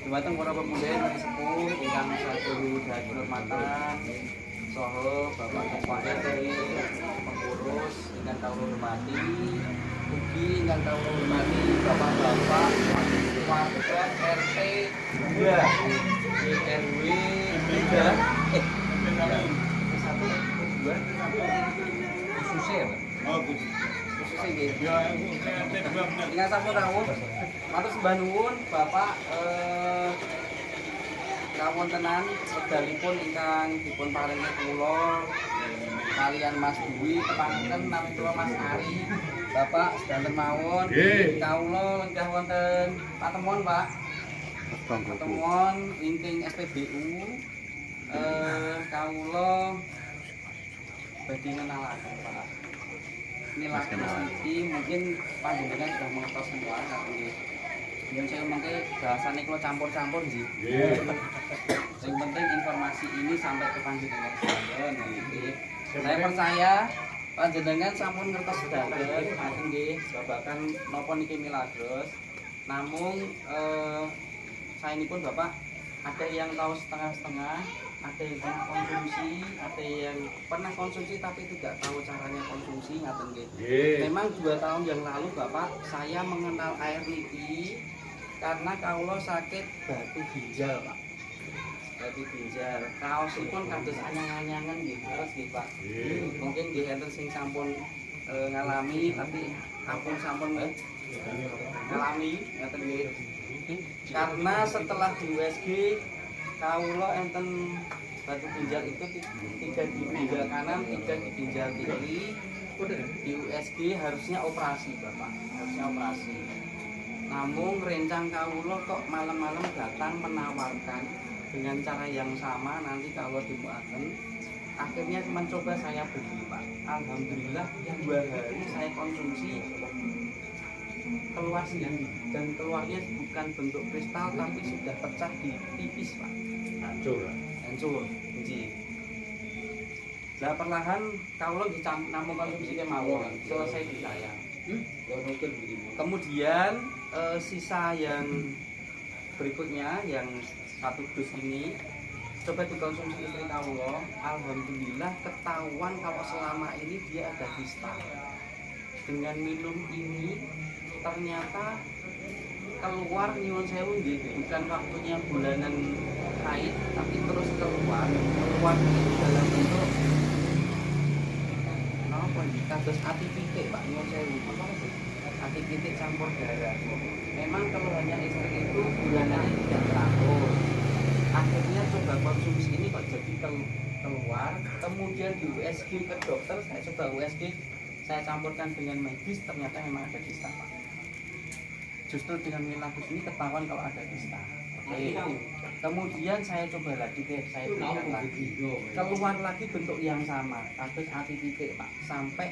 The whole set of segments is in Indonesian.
Dumateng para pemuda sepuh ingkang saking kehormatan saha Bapak Ketua RT pengurus ingkang kawula hormati, ugi ingkang kawula hormati Bapak-bapak warga RT 2 RW 3 khususnya khususnya gitu. Ingat sampun rawuh. Matur sembah nuwun Bapak kawontenan wekdalipun ingkang dipun paringi kula kalian Mas Dwi tepanten nami kula Mas Ari. Bapak sedanten mawon kawula lenggah wonten patemon Pak. Patemon wingking SPBU kawula badhe ngenalaken Pak. Ini lagi mungkin panjenengan sudah mengertos semua tapi yang saya mungkin bahasanya kalau campur-campur sih. Yang penting informasi ini sampai ke panjenengan sedanten nggih. Saya percaya panjenengan sampun ngertos sedanten ngaten nggih babagan napa niki Milagros. Namun saya ini pun Bapak ada yang tahu setengah-setengah, ada yang pernah konsumsi, ada yang pernah konsumsi tapi tidak tahu caranya konsumsi ngaten nggih. Memang 2 tahun yang lalu Bapak saya mengenal air niki karena kawula sakit batu ginjal Pak. Batu ginjal. Kaosipun kados anyang-anyangan nggih terus nggih Pak. Mungkin nggih enten sing sampun ngalami tapi ampun sampun ngalami ngaten nggih. Karena setelah di USG kawula enten batu ginjal itu 3 di ginjal kanan, 3 di ginjal kiri. Di USG harusnya operasi Bapak, harusnya operasi. Namun rencang kawula kok malam-malam datang menawarkan dengan cara yang sama nanti kalau dibuatkan. Akhirnya mencoba saya beli Pak. Alhamdulillah 2 hari saya konsumsi keluar sendiri dan keluarnya bukan bentuk kristal tapi sudah pecah di tipis Pak. Hancur nggih. Lah perlahan kawula namung konsumsi kemawon selesai di saya. Kemudian sisa yang berikutnya yang 1 dus ini coba dikonsumsi istri kawula. Alhamdulillah ketahuan kalau selama ini dia ada kista. Dengan minum ini ternyata keluar nyuwun sewu nggih, bukan waktunya bulanan haid tapi terus keluar itu dalam bentuk napa nggih kados ati pitik Pak nyuwun sewu. Ati pitik campur darah. Memang keluhannya istri itu bulanannya tidak teratur. Akhirnya coba konsumsi ini kok jadi keluar. Kemudian di USG ke dokter, saya coba USG, saya campurkan dengan medis, ternyata memang ada kista Pak. Justru dengan Milagros ini ketahuan kalau ada kista. Oke. Kemudian saya coba lagi deh, saya berikan lagi. Keluar lagi bentuk yang sama, kasus ati titik Pak. Sampai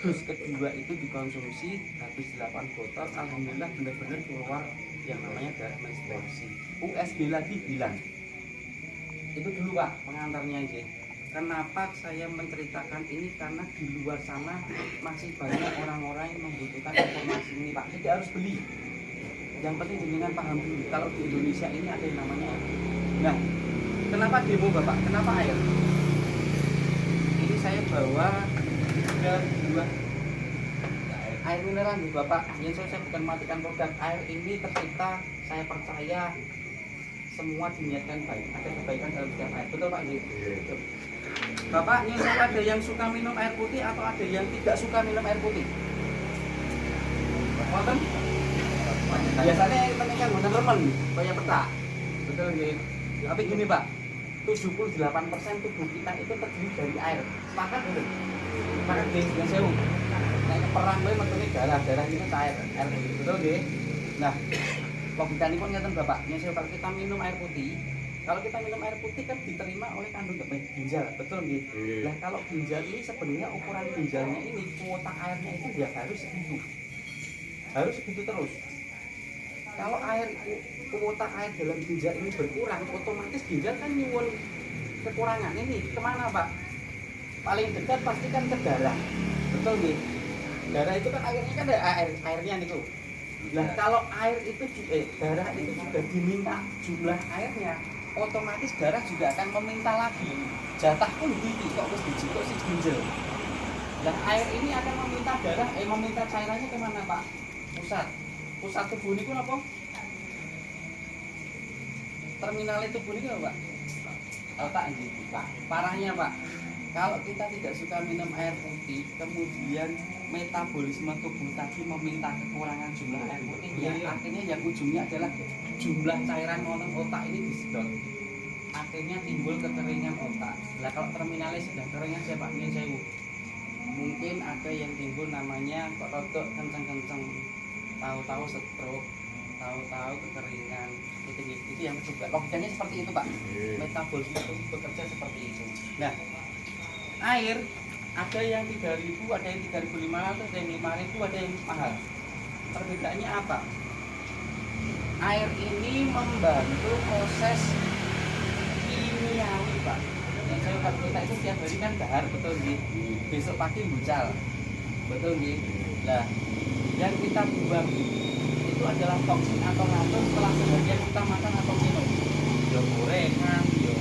dus kedua itu dikonsumsi habis 8 botol, alhamdulillah benar-benar keluar yang namanya darah menstruasi. USG lagi bilang. Itu dulu Pak pengantarnya nggih. Kenapa saya menceritakan ini karena di luar sana masih banyak orang-orang yang membutuhkan informasi ini Pak. Tidak harus beli. Yang penting jenengan paham dulu kalau di Indonesia ini ada yang namanya air. Nah, kenapa demo Bapak? Kenapa air? Ini saya bawa 2 air mineral nih Bapak. Yang saya bukan matikan produk. Air ini tercipta, saya percaya semua diniatkan baik. Ada kebaikan dalam setiap air. Betul Pak? Betul. Bapak, ini saya ada yang suka minum air putih atau ada yang tidak suka minum air putih? Wonten? Biasanya yang penting kan bener remen, kayak peta. Betul nggih. Tapi gini Pak, 78% tubuh kita itu terdiri dari air. Sepakat betul? Sepakat nggih, yang sewu. Nah, perang kowe metune darah itu cair, air putih. Betul nggih? Nah, logikanya pun ngeten Bapak, yang kalau kita minum air putih, kalau kita minum air putih kan diterima oleh kandung ginjal, betul nggih? Nah, kalau ginjal ini sebenarnya ukuran ginjalnya ini kuota airnya itu dia harus segitu. Harus segitu terus. Kalau kuota air dalam ginjal ini berkurang, otomatis ginjal kan nyuwun kekurangan. Ini kemana Pak? Paling dekat pasti kan ke darah, betul nggih? Darah itu kan airnya kan ada airnya nih tuh. Nah, kalau air itu darah itu juga diminta jumlah airnya, otomatis darah juga akan meminta lagi. Jatah pun gitu, kok harus dijikok si ginjal. Dan air ini akan meminta darah, meminta cairannya kemana Pak? Pusat tubuh ini pun apa? Terminal tubuh ini apa Pak? Otak ini Pak. Parahnya Pak, kalau kita tidak suka minum air putih, kemudian metabolisme tubuh tadi meminta kekurangan jumlah air putih, yang akhirnya yang ujungnya adalah jumlah cairan otak ini disedot. Akhirnya timbul kekeringan otak. Nah kalau terminalnya sudah keringan saya Pak Sewu, mungkin ada yang timbul namanya kok rodok kenceng-kenceng, tahu-tahu stroke, tahu-tahu kekeringan. Itu yang juga logikanya seperti itu Pak. Metabolisme itu bekerja seperti itu. Nah, air ada yang 3.000, ada yang 3.500, ada yang 5.000, ada yang mahal. Perbedaannya apa? Air ini membantu proses kimiawi Pak. Yang saya kata kita itu setiap hari kan dahar, betul nggih. Besok pagi bucal, betul nggih. Nah, yang kita buang itu adalah toksin atau racun setelah seharian kita makan atau minum. Yo gorengan, yo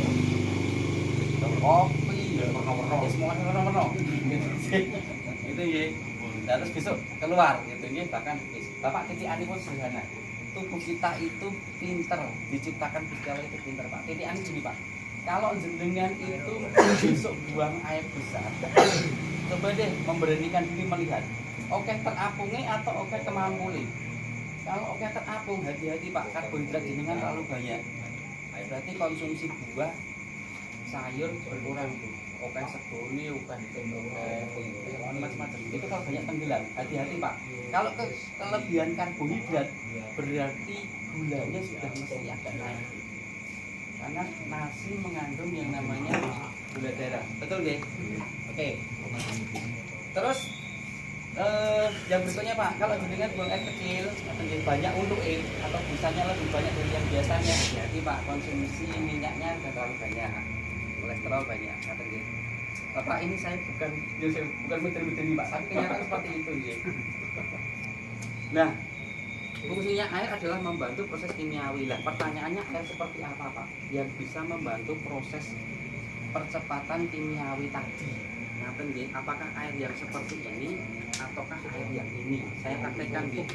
kopi, yo warna-warna, semua warna-warna. Itu ya. Nah, terus besok keluar gitu ya, bahkan Bapak titikan pun sederhana. Tubuh kita itu pinter, diciptakan Gusti Allah itu pinter Pak. Titikan gini Pak. Kalau jenengan itu besok buang air besar, coba deh memberanikan diri melihat. Oke terapungnya atau oke kemampuli. Kalau oke terapung, hati-hati Pak, karbohidrat jenengan terlalu banyak. Berarti konsumsi buah, sayur berkurang tuh. Oke segoni, oke macam-macam. Itu kalau banyak tenggelam, hati-hati Pak. Kalau kelebihan karbohidrat, berarti gulanya sudah mesti agak naik. Karena nasi mengandung yang namanya gula darah, betul nggih? Oke. Terus yang berikutnya Pak, kalau jenengan buang air kecil atau banyak untuk atau busanya lebih banyak dari yang biasanya, jadi Pak konsumsi minyaknya sudah terlalu banyak, kolesterol banyak, kata dia. Bapak ini saya bukan mikir-mikir Pak, tapi kenyataan seperti itu ya. Nah, fungsinya air adalah membantu proses kimiawi. Lah, pertanyaannya air seperti apa Pak? Yang bisa membantu proses percepatan kimiawi tadi. Ngaten nggih, apakah air yang seperti ini ataukah air yang ini? Saya praktekkan nggih.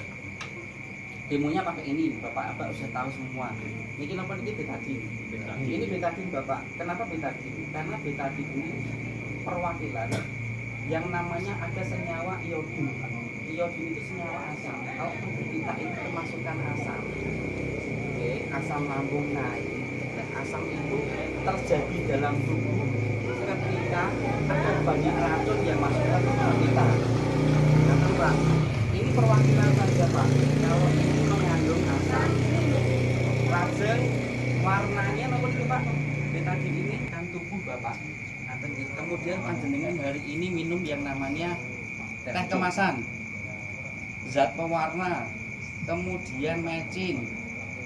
Demonya pakai ini, Bapak sudah tahu semua. Ini apa ini betadin. Ini betadin Bapak. Kenapa betadin? Karena betadin ini perwakilan yang namanya ada senyawa iodin. Iodin itu senyawa asam. Kalau tubuh kita itu kemasukan asam. Oke, asam lambung naik. Dan asam itu terjadi dalam tubuh ketika ada banyak racun yang masuk ke tubuh kita. Kata Pak, ini perwakilan saja Pak. Kalau ini mengandung asam, racun, warnanya nomor itu Pak. Betadin ini kan tubuh Bapak. Kemudian panjenengan hari ini minum yang namanya teh kemasan, zat pewarna, kemudian mecin,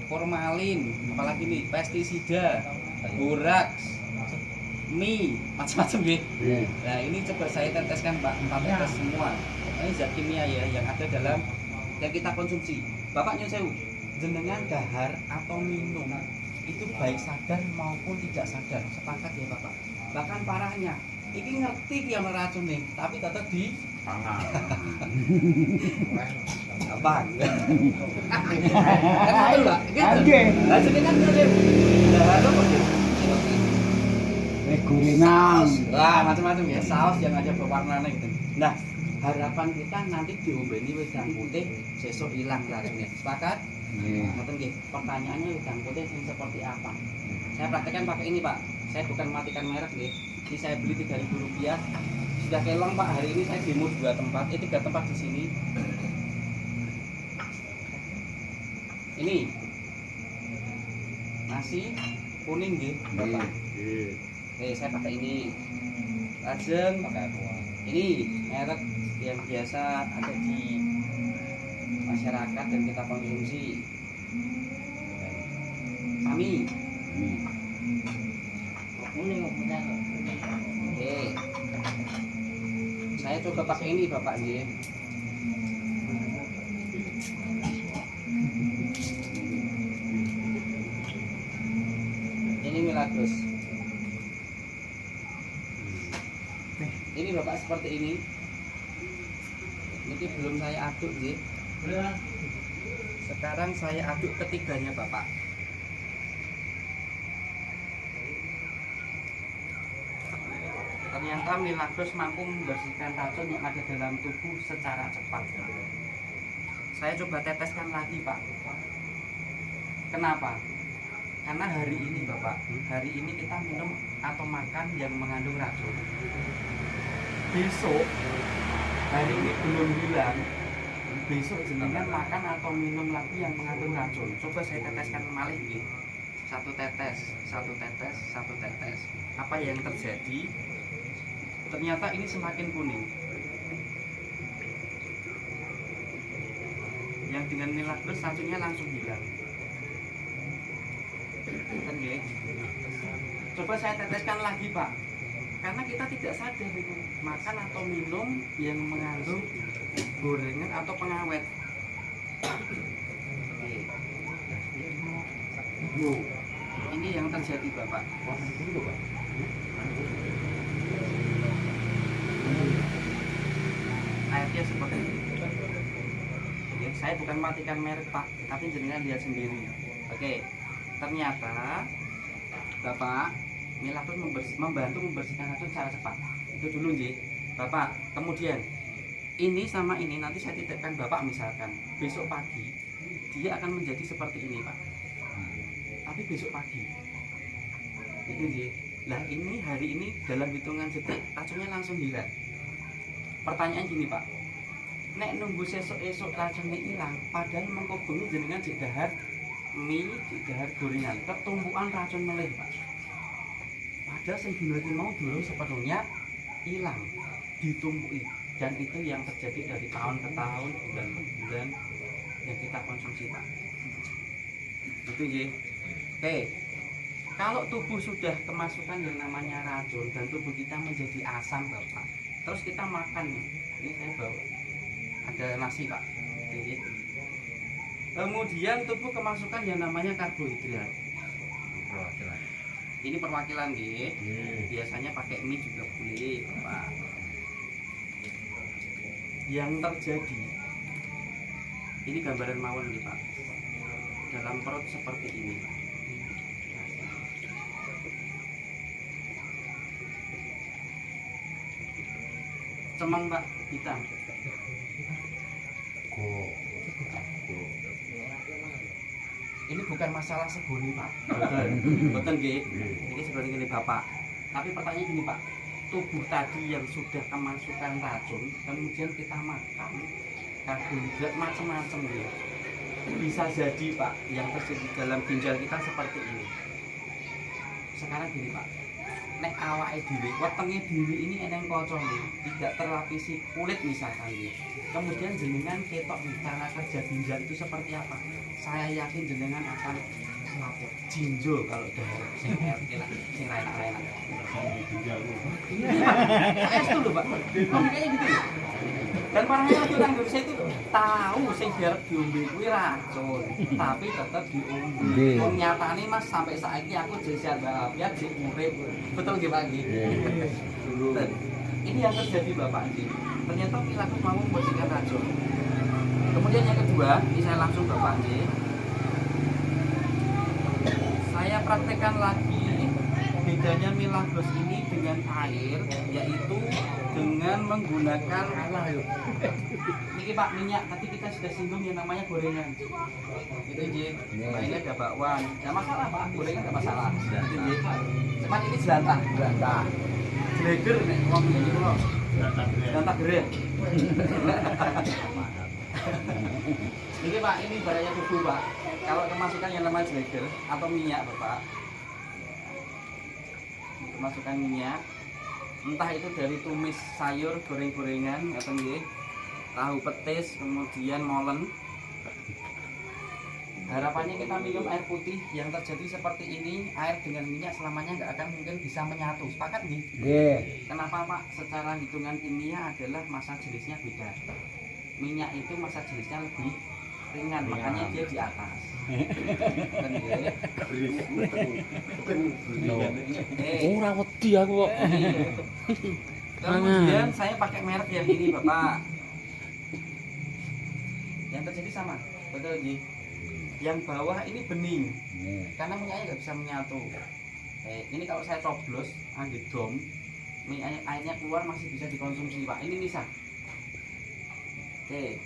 formalin, apalagi nih pestisida, boraks, mie, macam-macam gitu. Nah ini coba saya teteskan Pak, 4 tetes semua. Ini zat kimia ya yang ada dalam yang kita konsumsi. Bapak nyuwun sewu, jenengan dahar atau minum itu baik sadar maupun tidak sadar, sepakat ya Bapak. Bahkan parahnya, ini ngerti yang racun nih, tapi tetap di pangan. Abang. Kenapa Mbak? Gitu. Lah jenengan ngirim dahar apa gitu? Gorengan. Wah, macam-macam ya, saus yang ada berwarna gitu. Nah, harapan kita nanti diombeni wedang putih sesuk hilang racunnya. Sepakat? Ngoten nggih. Pertanyaannya wedang putih yang seperti apa? Saya praktekkan pakai ini, Pak. Saya bukan matikan merek nggih. Ini saya beli Rp3.000. Sudah kelong Pak, hari ini saya demo 2 tempat, 3 tempat di sini. Ini nasi kuning nggih, Bapak. Oke, saya pakai ini. Lajeng pakai apa? Ini merek yang biasa ada di masyarakat dan kita konsumsi. Kami. Oke. Saya coba pakai ini Bapak nggih. Ini Milagros. Ini Bapak seperti ini. Ini belum saya aduk, Ji. Sekarang saya aduk ketiganya, Bapak. Ternyata Milagros mampu membersihkan racun yang ada dalam tubuh secara cepat. Saya coba teteskan lagi, Pak. Kenapa? Karena hari ini, Bapak, hari ini kita minum atau makan yang mengandung racun. Besok, hari ini belum hilang. Besok jenengan makan atau minum lagi yang mengandung racun. Coba saya teteskan malih, gitu. Satu tetes, satu tetes, satu tetes. Apa yang terjadi? Ternyata ini semakin kuning. Yang dengan Milagros racunnya langsung hilang. Coba saya teteskan lagi, Pak. Karena kita tidak sadar itu makan atau minum yang mengandung gorengan atau pengawet. Ini yang terjadi, Bapak. Airnya seperti ini. Oke, saya bukan matikan merek, Pak, tapi jenengan lihat sendiri. Oke, ternyata Bapak Milagros membantu membersihkan racun secara cepat. Itu dulu, Ji. Bapak, kemudian ini sama ini nanti saya titipkan Bapak, misalkan besok pagi dia akan menjadi seperti ini, Pak. Tapi besok pagi itu, Ji. Lah ini hari ini dalam hitungan detik racunnya langsung hilang. Pertanyaan gini, Pak, nek nunggu esok racunnya hilang, padahal mengkobongi jenengan didahar mie, didahar gorengan, ketumpukan racun meleh, Pak. Padahal sing mau dulu sepenuhnya hilang, ditumpui, dan itu yang terjadi dari tahun ke tahun, bulan ke bulan yang kita konsumsi, Pak. Itu, Ji. Oke. Kalau tubuh sudah kemasukan yang namanya racun dan tubuh kita menjadi asam, Bapak, terus kita makan nih, ini saya bawa ada nasi, Pak. Oke. Kemudian tubuh kemasukan yang namanya karbohidrat. Ini perwakilan, G. Biasanya pakai mie juga boleh, Bapak. Yang terjadi, ini gambaran mawon nih, Pak. Dalam perut seperti ini. Cemang, Pak, hitam. Ini bukan masalah segoni, Pak. Betul, G. Ini segoni gini, Bapak. Tapi pertanyaan gini, Pak. Tubuh tadi yang sudah kemasukan racun, kemudian kita makan karbohidrat macam-macam, G. Bisa jadi, Pak, yang terjadi dalam ginjal kita seperti ini. Sekarang gini, Pak. Nek awake dhewe, wetenge dhewe ini eneng kocok nih, tidak terlapisi kulit misalkan nih. Kemudian jenengan ketok cara kerja ginjal itu seperti apa? Saya yakin jenengan akan lapor jinjo kalau dahar sing enak, sing enak-enak. Es itu loh, Pak. Kayaknya gitu. Dan parahnya orang Indonesia itu tahu sing biar diombe kuwi racun, tapi tetap diombe. Wong nyatane Mas sampai saiki aku jejak walafiat sik urip. Betul nggih, Pak nggih? Ini yang terjadi, Bapak nggih. Ternyata Milagros mau membersihkan racun. Kemudian yang kedua, ini saya langsung, Bapak nggih. Saya praktekkan lagi bedanya Milagros ini dengan air, yaitu dengan menggunakan ini, Pak, minyak. Tadi kita sudah singgung yang namanya gorengan. Itu, Ji. Nah, ini ada bakwan. Enggak masalah, Pak. Gorengan enggak masalah. Itu, Ji. Cuman ini jelantah. Greger nek wong ngene kula. Jelantah gereh. Ini, Pak, ini barangnya tubuh, Pak. Kalau kemasukan yang namanya greger atau minyak, Bapak. Masukkan minyak, entah itu dari tumis sayur, goreng-gorengan atau nggih, tahu petis, kemudian molen. Harapannya kita minum air putih. Yang terjadi seperti ini, air dengan minyak selamanya nggak akan mungkin bisa menyatu. Sepakat nih? Kenapa, Pak? Secara hitungan kimia adalah massa jenisnya beda. Minyak itu massa jenisnya lebih ringan, makanya dia di atas. Kan nggih. Ora wedi aku kok. Kemudian saya pakai merek yang ini Bapak. Yang terjadi sama, betul Ji. Yang bawah ini bening, karena minyaknya nggak bisa menyatu. Ini kalau saya coblos, ambil dom, airnya keluar masih bisa dikonsumsi Pak. Ini bisa. Oke,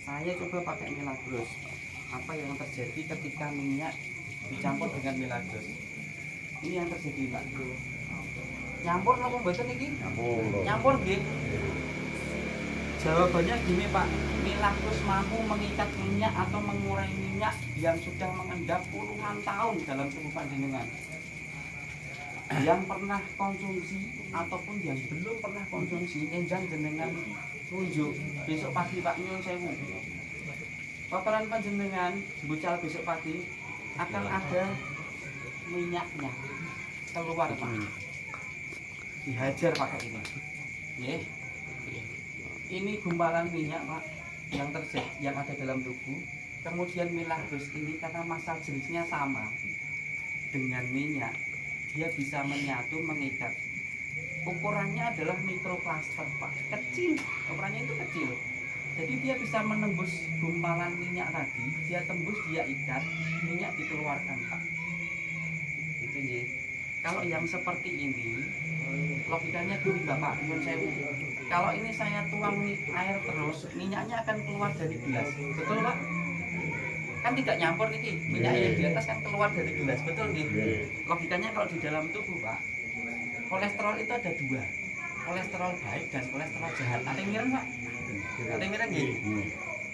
saya coba pakai Milagros. Apa yang terjadi ketika minyak dicampur dengan Milagros? Ini yang terjadi Pak. Nyampur nopo mboten iki? Nyampur nggih. Jawabannya gini Pak, Milagros mampu mengikat minyak atau mengurai minyak yang sudah mengendap puluhan tahun dalam tubuh panjenengan. Yang pernah konsumsi ataupun yang belum pernah konsumsi, enjang jenengan tunjuk besok pagi Pak nyuwun sewu. Kotoran panjenengan bucal besok pagi akan ada minyaknya keluar Pak. Dihajar pakai ini. Nggih. Ini gumpalan minyak Pak yang terjadi yang ada dalam tubuh. Kemudian Milagros ini karena massa jenisnya sama dengan minyak, dia bisa menyatu mengikat. Ukurannya adalah mikroklaster Pak, kecil, ukurannya itu kecil. Jadi dia bisa menembus gumpalan minyak tadi, dia tembus, dia ikat, minyak dikeluarkan Pak. Itu ya. Kalau yang seperti ini, logikanya gini Bapak, nyuwun sewu. Kalau ini saya tuang air terus, minyaknya akan keluar dari gelas, betul Pak? Kan tidak nyampur nih, minyak yang di atas kan keluar dari gelas, betul nih? Logikanya kalau di dalam tubuh Pak, kolesterol itu ada dua, kolesterol baik dan kolesterol jahat. Ada yang mireng Pak? Ada yang mireng ya?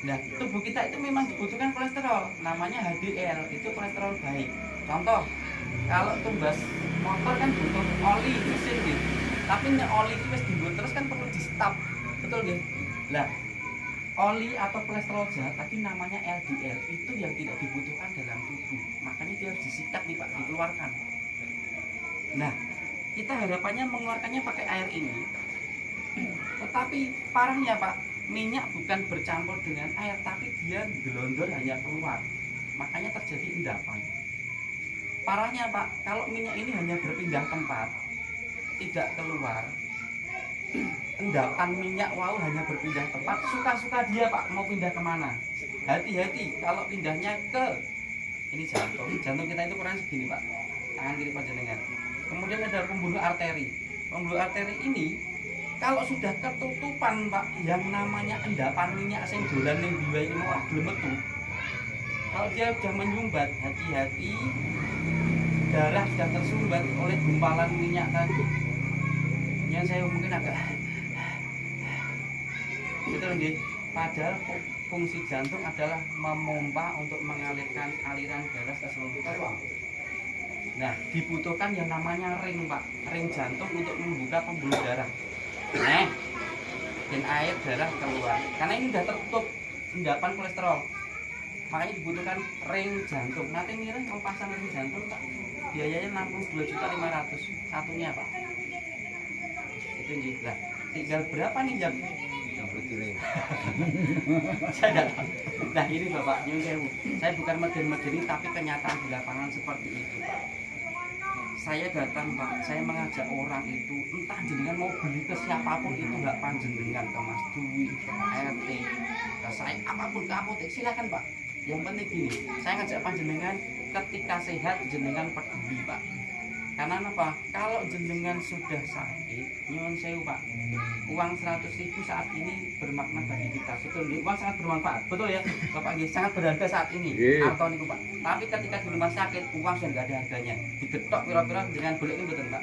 Nah, tubuh kita itu memang dibutuhkan kolesterol, namanya HDL, itu kolesterol baik. Contoh, kalau tumbas motor kan butuh oli mesin gitu. Tapi nek oli itu wis dibuat terus kan perlu di stop. Betul nggih? Lah, oli atau kolesterol jahat tadi namanya LDL itu yang tidak dibutuhkan dalam tubuh. Makanya dia harus disikat nih Pak, dikeluarkan. Nah, kita harapannya mengeluarkannya pakai air ini. Tetapi parahnya Pak, minyak bukan bercampur dengan air tapi dia gelondor hanya keluar. Makanya terjadi endapan. Parahnya Pak, kalau minyak ini hanya berpindah tempat, tidak keluar, endapan minyak wow hanya berpindah tempat, suka-suka dia Pak mau pindah kemana. Hati-hati kalau pindahnya ke ini jantung kita itu kurang segini Pak, tangan kiri panjenengan. Kemudian ada pembuluh arteri. Pembuluh arteri ini kalau sudah ketutupan Pak, yang namanya endapan minyak sing dolan ning biwa ini mau gelem metu. Kalau dia sudah menyumbat, hati-hati darah sudah tersumbat oleh gumpalan minyak tadi. Yang saya mungkin agak betul nggih. Padahal fungsi jantung adalah memompa untuk mengalirkan aliran darah ke seluruh tubuh. Nah, dibutuhkan yang namanya ring Pak, ring jantung untuk membuka pembuluh darah. Dan air darah keluar. Karena ini sudah tertutup endapan kolesterol. Makanya dibutuhkan ring jantung. Nanti mireng mau pasang ring jantung Pak, biayanya 62.500.000 satunya Pak. Itu juga. Tinggal berapa nih jam? Saya enggak tahu. Nah ini Bapak nyuwun sewu. Saya bukan meden-medeni tapi kenyataan di lapangan seperti itu Pak. Saya datang Pak, saya mengajak orang itu, entah jenengan mau beli ke siapapun itu nggak panjenengan, ke Mas Dwi, ke RT, ke saya apapun ke apotek silakan Pak. Yang penting gini, saya ngajak panjenengan ketika sehat jenengan peduli Pak. Karena apa? Kalau jenengan sudah sakit, nyuwun sewu Pak, uang 100.000 saat ini bermakna bagi kita. Betul, uang sangat bermanfaat. Betul ya, Bapak nggih, sangat berharga saat ini. Arto niku Pak. Tapi ketika di rumah sakit, uang sudah nggak ada harganya. Digetok pira-pira dengan boleh ini betul Pak.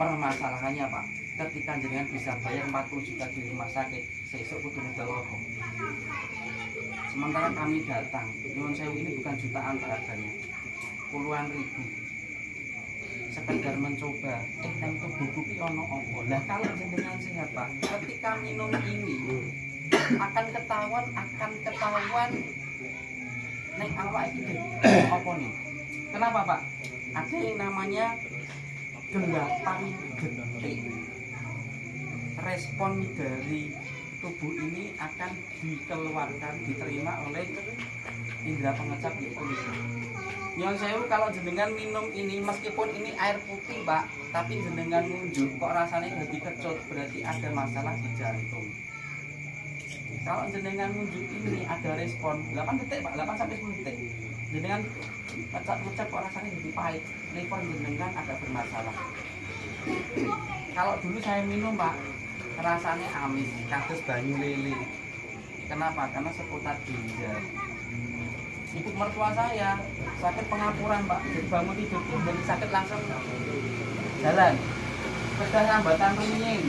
Permasalahannya Pak, ketika jenengan bisa bayar 40 juta di rumah sakit, sesuk kudu modal apa? Sementara kami datang, nyuwun sewu ini bukan jutaan harganya. Puluhan ribu sekedar mencoba nang tubuh ki ono apa. Lah kalau jenengan sehat Pak, ketika minum ini akan ketahuan nek awak iki apa nih. Kenapa Pak? Ada yang namanya gelapan detik respon dari tubuh ini akan dikeluarkan, diterima oleh indera pengecap yaitu lidah. Nyon sewu kalau jenengan minum ini meskipun ini air putih Pak, tapi jenengan ngunjuk kok rasanya jadi kecut, berarti ada masalah di jantung. Kalau jenengan ngunjuk ini ada respon 8 detik Pak, 8 sampai 10 detik. Jenengan ngecap kok rasanya jadi pahit, liver jenengan agak bermasalah. Kalau dulu saya minum Pak, rasanya amis, kados banyu lele. Kenapa? Karena seputar ginjal. Ibu mertua saya sakit pengapuran Pak, jadi bangun tidur tuh jadi sakit langsung jalan. Bedah rambatan runying.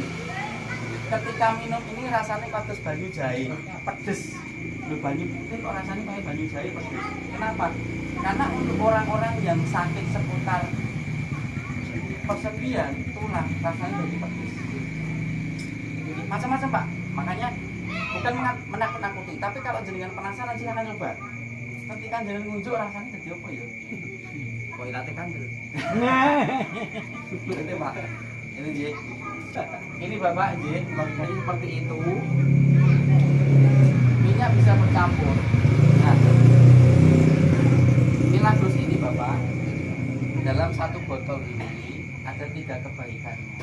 Ketika minum ini rasanya kados banyu jahe, pedes. Lu banyu putih kok rasanya kayak banyu jahe pedes. Kenapa? Karena untuk orang-orang yang sakit seputar persendian tulang rasanya jadi pedes. Macam-macam Pak. Makanya bukan menakut-nakuti, tapi kalau jenengan penasaran silakan coba. Ketika jenengan ngunjuk rasanya jadi apa ya? Kok ilate kandel. Ini Pak. Ini J. Ini Bapak J, logikanya seperti itu. Minyak bisa bercampur. Nah, Milagros ini Bapak, dalam satu botol ini ada 3 kebaikannya.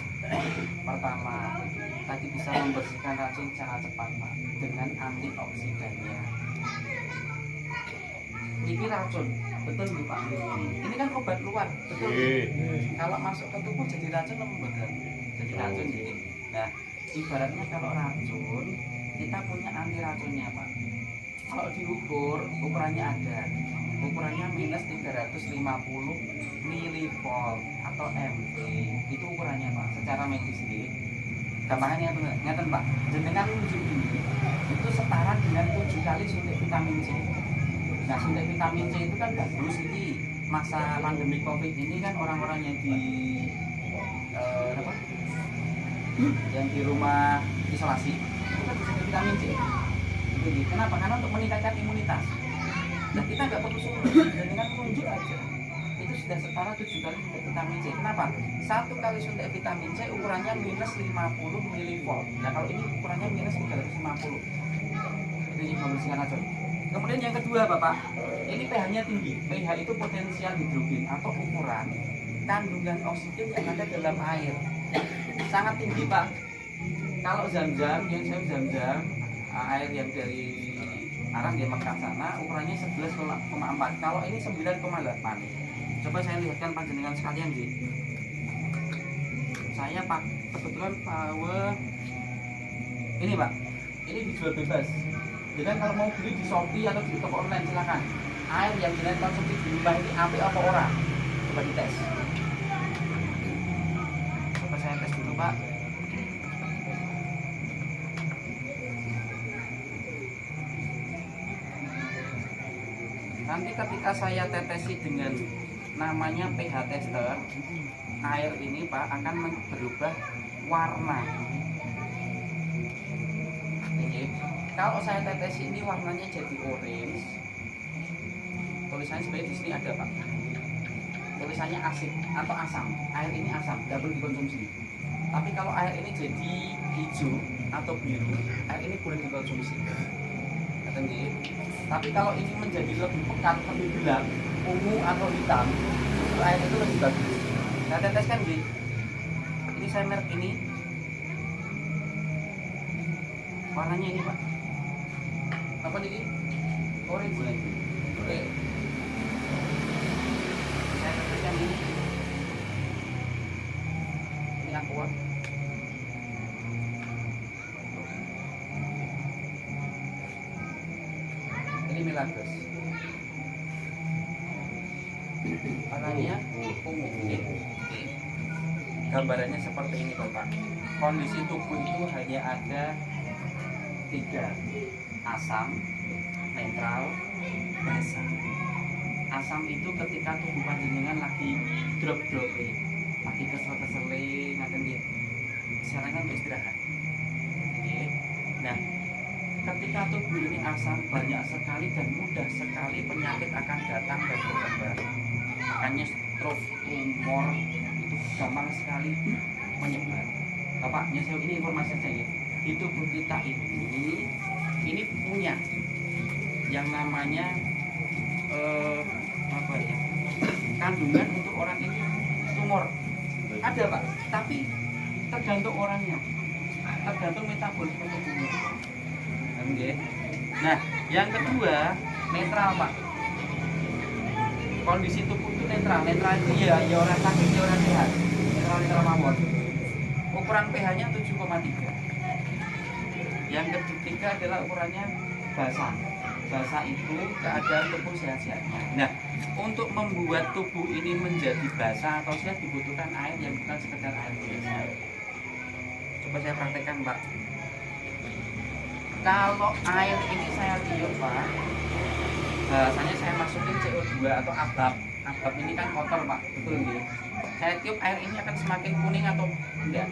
Pertama, tadi bisa membersihkan racun secara cepat Pak, dengan antioksidannya. Ini racun, betul Bu Pak. Ini kan obat luar, betul. Kalau masuk ke tubuh jadi racun apa betul? Jadi racun jadi. Nah, ibaratnya kalau racun, kita punya anti racunnya Pak. Kalau diukur, ukurannya ada. Ukurannya minus 350 mV atau mV. Itu ukurannya Pak, secara medis ini. Gampangannya benar, ngeten Pak. Jenengan nunjuk ini itu setara dengan 7 kali suntik vitamin C. Nah, suntik vitamin C itu kan bagus ini masa pandemi Covid ini kan orang-orang yang di yang di rumah isolasi itu kan suntik vitamin C. Jadi, kenapa? Karena untuk meningkatkan imunitas. Dan kita nggak perlu suruh, dengan menunjuk aja itu sudah setara 7 kali suntik vitamin C. Kenapa? 1 kali suntik vitamin C ukurannya minus 50 mV. Nah, kalau ini ukurannya minus 350. Itu yang membersihkan racun. Kemudian yang kedua Bapak, ini pH-nya tinggi. pH itu potensial hidrogen atau ukuran kandungan oksigen yang ada dalam air. Sangat tinggi Pak. Kalau Zam-Zam, yang saya Zam-Zam, air yang dari Arab di Mekah sana, ukurannya 11,4. Kalau ini 9,8. Coba saya lihatkan panjenengan sekalian sih. Saya Pak kebetulan power ini Pak. Ini dijual bebas. Jadi kalau mau beli di Shopee atau di toko online silakan. Air yang jenengan konsumsi di rumah ini apik apa ora? Coba dites. Coba saya tes dulu Pak. Nanti ketika saya tetesi dengan namanya pH tester, air ini Pak akan berubah warna. Oke. Kalau saya tetesi ini warnanya jadi orange. Tulisannya sebenarnya di sini ada Pak. Tulisannya asid atau asam. Air ini asam, tidak boleh dikonsumsi. Tapi kalau air ini jadi hijau atau biru, air ini boleh dikonsumsi. Tapi kalau ini menjadi lebih pekat, lebih gelap, ungu atau hitam, itu air itu lebih bagus. Saya teteskan G. Ini saya merek ini. Warnanya ini Pak. Apa ini? Orange. Oke. Saya teteskan ini. Ini aqua. Ini Milagros. Warnanya ungu. Gambarannya seperti ini Bapak. Kondisi tubuh itu hanya ada 3: asam, netral, basah. Asam itu ketika tubuh panjenengan lagi drop-drop, lagi kesel-keselin, nanti disarankan untuk istirahat. Nah, ketika tubuh ini asam banyak sekali dan mudah sekali penyakit akan datang dan berkembang. Makanya stroke, tumor itu gampang sekali menyebar. Bapaknya saya ini informasi saja. di tubuh kita ini punya yang namanya apa ya, kandungan untuk orang ini tumor ada Pak, tapi tergantung orangnya, tergantung metabolisme tubuhnya. Okay. Nah, yang kedua netral Pak. Kondisi tubuh itu netral. Netral itu ya orang sakit ya orang sehat. Netral mawon. Ukuran pH-nya 7,3. Yang ketiga adalah ukurannya basah. Basah itu keadaan tubuh sehat-sehatnya. Nah, untuk membuat tubuh ini menjadi basah atau sehat dibutuhkan air yang bukan sekedar air biasa. Coba saya praktekkan Pak. Kalau air ini saya tiup Pak, bahasanya saya masukin CO2 atau abab. Abab ini kan kotor Pak, betul nggih. Saya tiup air ini akan semakin kuning atau enggak?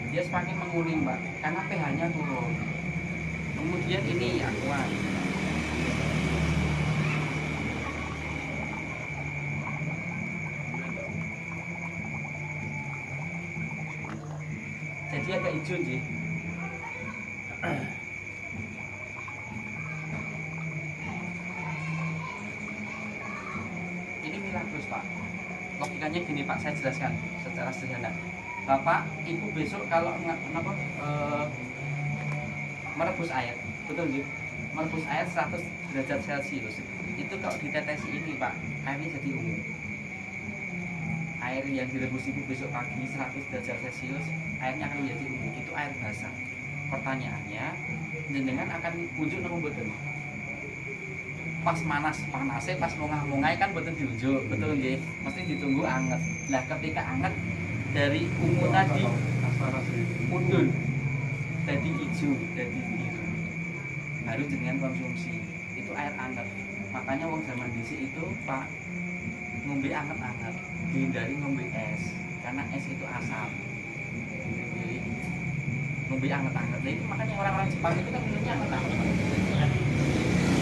Dia semakin menguning Pak, karena pH-nya turun. Kemudian ini aqua. Jadi agak hijau sih. Ini Milagros Pak. Logikanya gini Pak, saya jelaskan secara sederhana. Bapak, Ibu besok kalau merebus air, betul nggih? Merebus air 100 derajat Celcius. Itu kalau ditetesi ini Pak, airnya jadi ungu. Air yang direbus Ibu besok pagi 100 derajat Celcius, airnya akan menjadi ungu. Itu air basah. Pertanyaannya, jenengan akan unjuk napa mboten? Pas panasnya pas mungai kan mboten diunjuk, betul nggih? Mesti ditunggu anget. Nah, ketika anget dari ungu tadi mundul jadi hijau, jadi biru, baru jenengan konsumsi. Itu air anget. Makanya wong zaman dhisik itu Pak ngombe anget-anget, dihindari ngombe es karena es itu asam. Jadi ngombe anget-anget. Nah, itu makanya orang-orang Jepang itu kan minumnya anget-anget.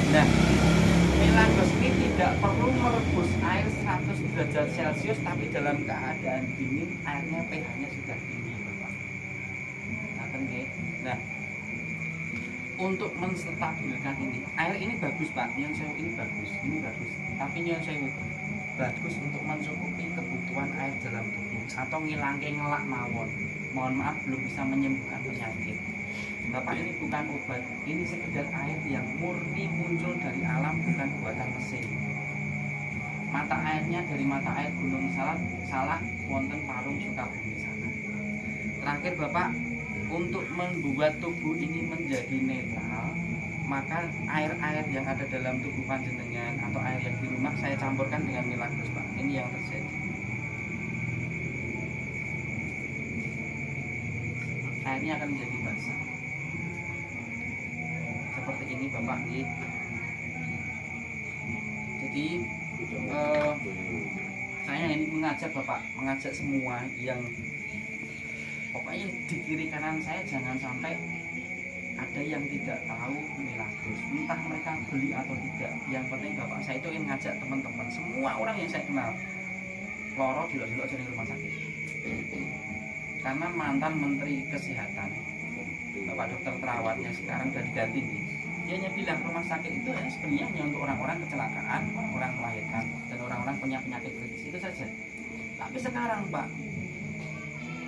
Nah, Milagros ini tidak perlu merebus air 100 derajat Celcius, tapi dalam keadaan dingin airnya pH-nya sudah tinggi Bapak. Nah, untuk menstabilkan ini, air ini bagus Pak, nyuwun sewu ini bagus, tapi nyuwun sewu bagus untuk mencukupi kebutuhan air dalam tubuh atau ngilangke ngelak mawon. Mohon maaf belum bisa menyembuhkan penyakit. Bapak, ini bukan obat, ini sekedar air yang murni muncul dari alam, bukan buatan mesin. Mata airnya dari mata air Gunung Salak wonten Parung Sukabumi sana. Terakhir Bapak, untuk membuat tubuh ini menjadi netral, maka air-air yang ada dalam tubuh panjenengan atau air yang di rumah saya campurkan dengan Milagros Pak. Ini yang terjadi. Airnya akan menjadi basah. Seperti ini Bapak. Jadi saya ini mengajak Bapak, mengajak semua yang pokoknya di kiri kanan saya jangan sampai ada yang tidak tahu Milagros, entah mereka beli atau tidak. Yang penting Bapak saya itu ingin ngajak teman-teman, semua orang yang saya kenal loro dilok-dilok dari rumah sakit. Karena mantan Menteri Kesehatan Bapak Dokter Terawatnya sekarang sudah diganti nih. Dia hanya bilang rumah sakit itu sebenarnya hanya untuk orang-orang kecelakaan, orang melahirkan, dan orang-orang punya penyakit kritis, itu saja. Tapi sekarang Pak,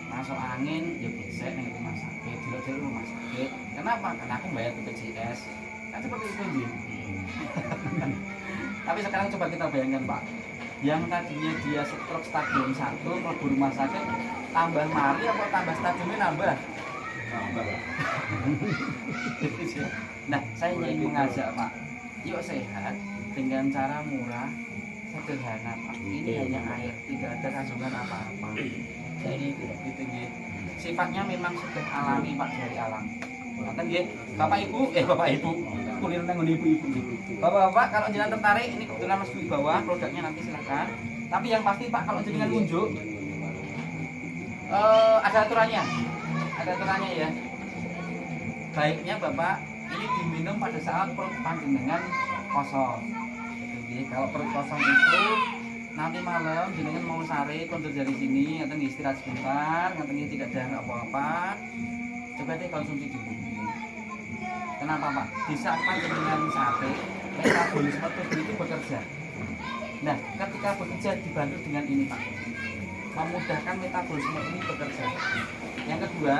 masuk angin, ya gesek nih rumah sakit, dilok-dilok rumah sakit. Kenapa? Karena aku bayar BPJS. Kan seperti itu sih. Tapi sekarang coba kita bayangkan Pak, yang tadinya dia stroke stadium 1 ke rumah sakit, tambah mari apa tambah stadiumnya nambah? Nah, saya ingin mengajak Pak, yuk sehat dengan cara murah, sederhana Pak. Ini hanya air, tidak ada kandungan apa-apa. Jadi gitu nggih. Sifatnya memang sudah alami Pak, dari alam. Ngoten nggih. Bapak Ibu, kuliah nang ibu-ibu. Bapak-bapak kalau jenengan tertarik, ini kebetulan Mas di bawah produknya nanti silakan. Tapi yang pasti Pak, kalau jenengan unjuk ada aturannya. Ada aturannya ya. Baiknya Bapak ini diminum pada saat perut panjenengan kosong. Jadi kalau perut kosong itu nanti malam jenengan mau sare kondur dari sini atau istirahat sebentar nggak tidak ada apa-apa, coba deh konsumsi dulu. Kenapa Pak? Di saat panjenengan sare metabolisme tubuh itu bekerja. Nah, ketika bekerja dibantu dengan ini Pak, memudahkan metabolisme ini bekerja. Yang kedua,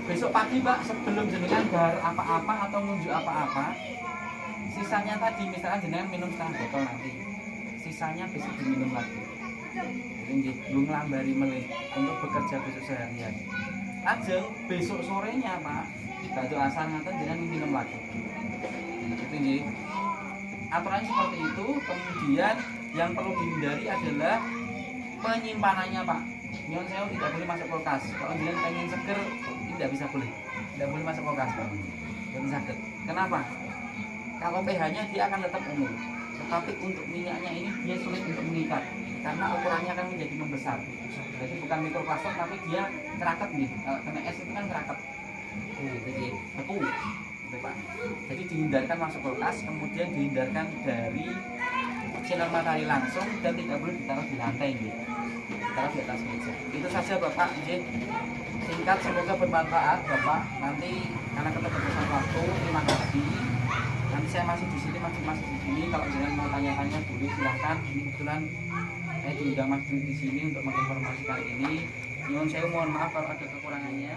besok pagi Pak, sebelum jenengan bar apa-apa atau ngunjuk apa-apa, sisanya tadi misalnya jenengan minum setengah botol nanti, sisanya besok diminum lagi. Jadi belum lambari melih untuk bekerja besok seharian. Ajeng besok sorenya Pak, batu asal ngaten jenengan minum lagi. Itu nggih. Aturan seperti itu. Kemudian yang perlu dihindari adalah penyimpanannya Pak. Nyon sewu tidak boleh masuk kulkas. Kalau jenengan pengen seger tidak bisa boleh. Tidak boleh masuk kulkas Pak. Dan sakit. Kenapa? Kalau pH-nya dia akan tetap umum. Tetapi untuk minyaknya ini dia sulit untuk mengikat karena ukurannya akan menjadi membesar. Jadi bukan mikroplastik tapi dia keraket nih. Kalau kena es itu kan keraket. Jadi beku. Pak. Jadi dihindarkan masuk kulkas, kemudian dihindarkan dari sinar matahari langsung dan tidak boleh ditaruh di lantai gitu. Ditaruh di atas meja. Itu saja Bapak. Singkat, semoga bermanfaat Bapak. Nanti karena keterbatasan waktu, terima kasih. Nanti saya masih di sini, masih di sini. Kalau jangan mau tanya-tanya boleh silahkan. Ini kebetulan saya diundang Mas Dwi di sini untuk menginformasikan ini. Nyuwun sewu, mohon maaf kalau ada kekurangannya.